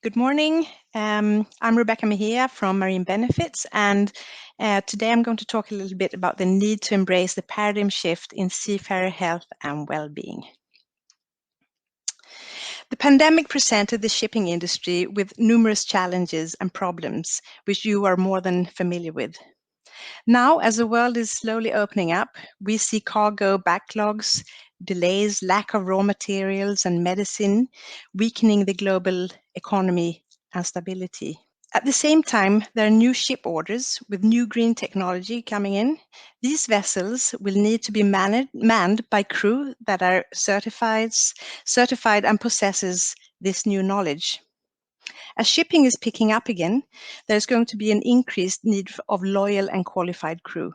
Good morning. I'm Rebecca Mejia from Marine Benefits, and today I'm going to talk a little bit about the need to embrace the paradigm shift in seafarer health and well-being. The pandemic presented the shipping industry with numerous challenges and problems, which you are more than familiar with. Now, as the world is slowly opening up, we see cargo backlogs, delays, lack of raw materials and medicine, weakening the global economy and stability. At the same time, there are new ship orders with new green technology coming in. These vessels will need to be manned by crew that are certified and possesses this new knowledge. As shipping is picking up again, there's going to be an increased need of loyal and qualified crew.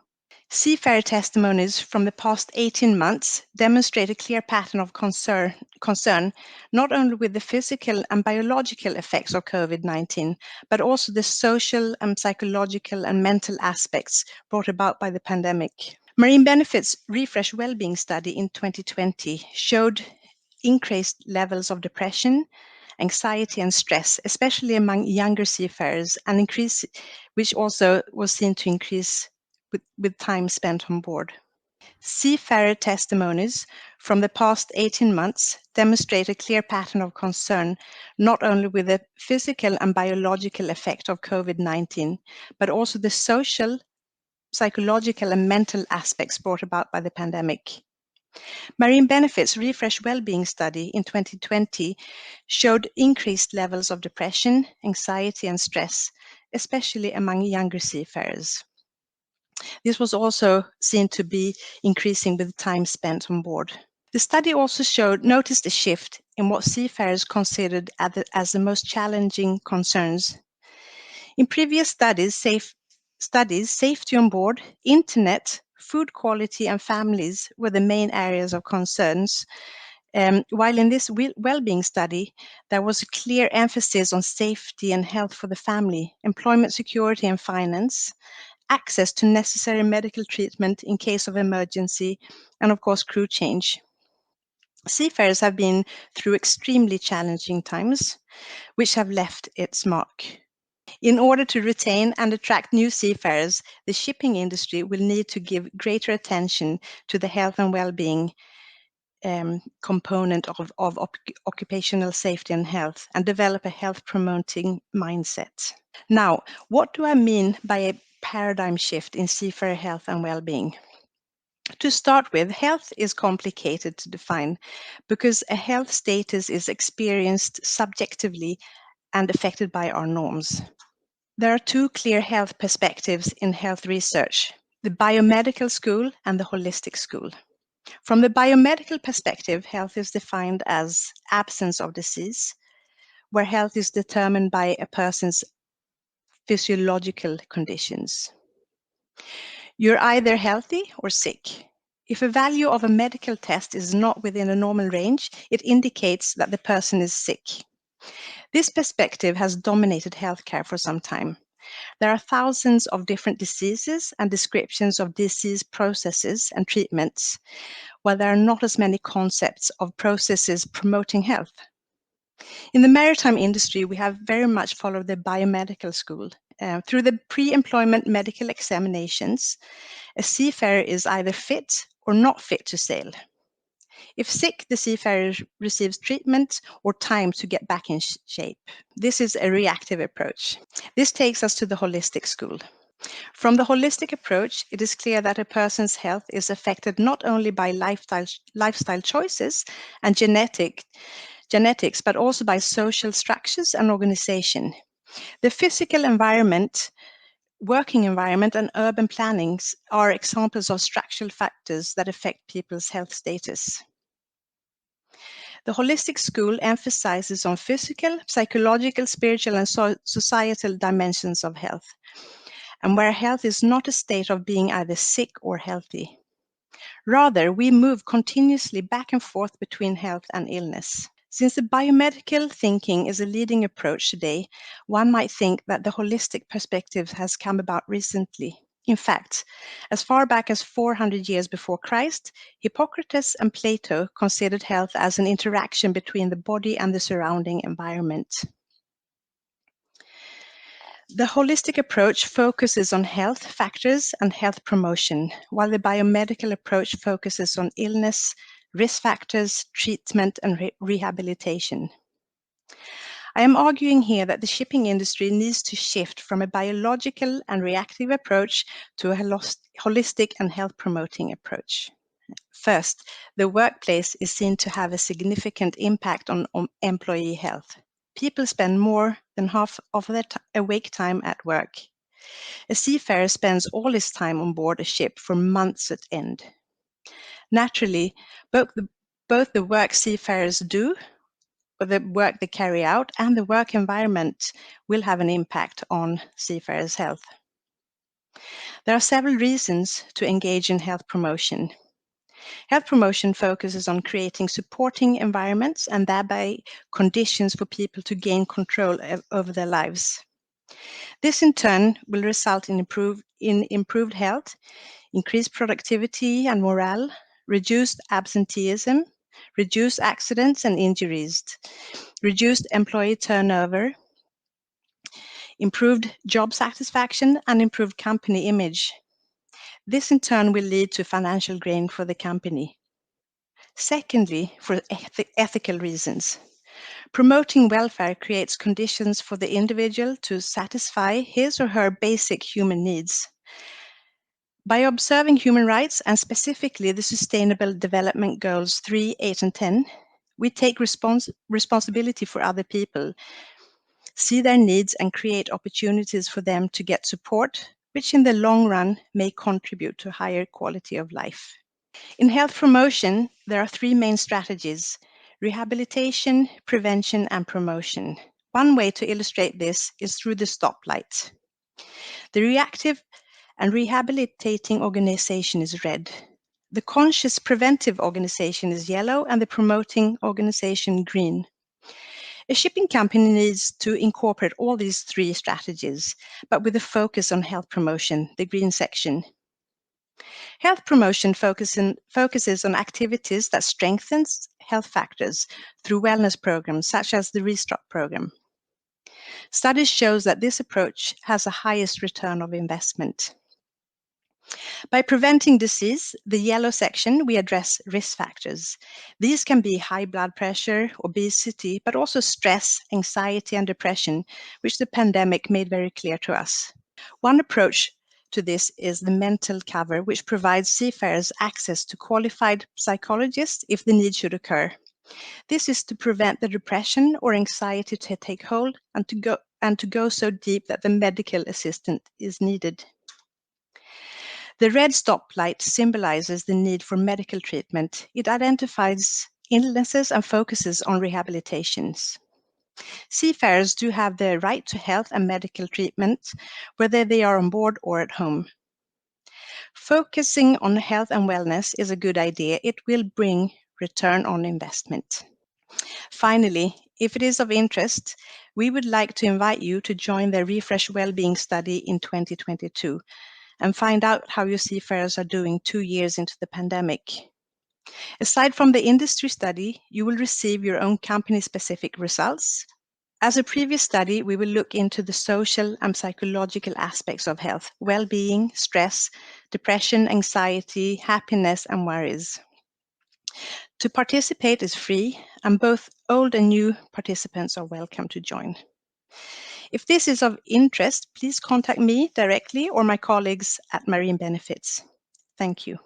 Seafarer testimonies from the past 18 months demonstrate a clear pattern of concern, not only with the physical and biological effects of COVID-19, but also the social and psychological and mental aspects brought about by the pandemic. Marine Benefits Refresh Wellbeing study in 2020 showed increased levels of depression, anxiety and stress, especially among younger seafarers, and which also was seen to increase with time spent on board. Seafarer testimonies from the past 18 months demonstrate a clear pattern of concern, not only with the physical and biological effect of COVID-19, but also the social, psychological and mental aspects brought about by the pandemic. Marine Benefits Refresh Wellbeing study in 2020 showed increased levels of depression, anxiety and stress, especially among younger seafarers. This was also seen to be increasing with time spent on board. The study also noticed a shift in what seafarers considered as the most challenging concerns. In previous studies, safety on board, internet, food quality and families were the main areas of concerns, while in this well-being study, there was a clear emphasis on safety and health for the family, employment security and finance, access to necessary medical treatment in case of emergency, and of course, crew change. Seafarers have been through extremely challenging times, which have left its mark. In order to retain and attract new seafarers, the shipping industry will need to give greater attention to the health and well-being component of occupational safety and health and develop a health promoting mindset. Now, what do I mean by a paradigm shift in seafarer health and well-being? To start with, health is complicated to define because a health status is experienced subjectively and affected by our norms. There are two clear health perspectives in health research, the biomedical school and the holistic school. From the biomedical perspective, health is defined as absence of disease, where health is determined by a person's physiological conditions. You're either healthy or sick. If a value of a medical test is not within a normal range, it indicates that the person is sick. This perspective has dominated healthcare for some time. There are thousands of different diseases and descriptions of disease processes and treatments, while there are not as many concepts of processes promoting health. In the maritime industry, we have very much followed the biomedical school. Through the pre-employment medical examinations, a seafarer is either fit or not fit to sail. If sick, the seafarer receives treatment or time to get back in shape. This is a reactive approach. This takes us to the holistic school. From the holistic approach, it is clear that a person's health is affected not only by lifestyle choices and genetics, but also by social structures and organization. The physical environment, working environment, and urban plannings are examples of structural factors that affect people's health status. The holistic school emphasizes on physical, psychological, spiritual, and societal dimensions of health, and where health is not a state of being either sick or healthy. Rather, we move continuously back and forth between health and illness. Since the biomedical thinking is a leading approach today, one might think that the holistic perspective has come about recently. In fact, as far back as 400 years before Christ, Hippocrates and Plato considered health as an interaction between the body and the surrounding environment. The holistic approach focuses on health factors and health promotion, while the biomedical approach focuses on illness, risk factors, treatment, and rehabilitation. I am arguing here that the shipping industry needs to shift from a biological and reactive approach to a holistic and health promoting approach. First, the workplace is seen to have a significant impact on employee health. People spend more than half of their awake time at work. A seafarer spends all his time on board a ship for months at end. Naturally, both the work seafarers do, or the work they carry out, and the work environment will have an impact on seafarers' health. There are several reasons to engage in health promotion. Health promotion focuses on creating supporting environments and thereby conditions for people to gain control over their lives. This in turn will result in improved health, increased productivity and morale, reduced absenteeism, reduced accidents and injuries, reduced employee turnover, improved job satisfaction, and improved company image. This in turn will lead to financial gain for the company. Secondly, for ethical reasons. Promoting welfare creates conditions for the individual to satisfy his or her basic human needs. By observing human rights, and specifically the Sustainable Development Goals 3, 8, and 10, we take responsibility for other people, see their needs, and create opportunities for them to get support, which in the long run may contribute to higher quality of life. In health promotion, there are three main strategies: rehabilitation, prevention, and promotion. One way to illustrate this is through the stoplight. The reactive and rehabilitating organization is red. The conscious preventive organization is yellow, and the promoting organization green. A shipping company needs to incorporate all these three strategies, but with a focus on health promotion, the green section. Health promotion focuses on activities that strengthens health factors through wellness programs such as the Restart program. Studies show that this approach has the highest return of investment. By preventing disease, the yellow section, we address risk factors. These can be high blood pressure, obesity, but also stress, anxiety, and depression, which the pandemic made very clear to us. One approach to this is the mental cover, which provides seafarers access to qualified psychologists if the need should occur. This is to prevent the depression or anxiety to take hold and to go so deep that the medical assistance is needed. The red stoplight symbolizes the need for medical treatment. It identifies illnesses and focuses on rehabilitations. Seafarers do have the right to health and medical treatment, whether they are on board or at home. Focusing on health and wellness is a good idea. It will bring return on investment. Finally, if it is of interest, we would like to invite you to join the Refresh Wellbeing study in 2022 and find out how your seafarers are doing 2 years into the pandemic. Aside from the industry study, you will receive your own company-specific results. As a previous study, we will look into the social and psychological aspects of health, well-being, stress, depression, anxiety, happiness, and worries. To participate is free, and both old and new participants are welcome to join. If this is of interest, please contact me directly or my colleagues at Marine Benefits. Thank you.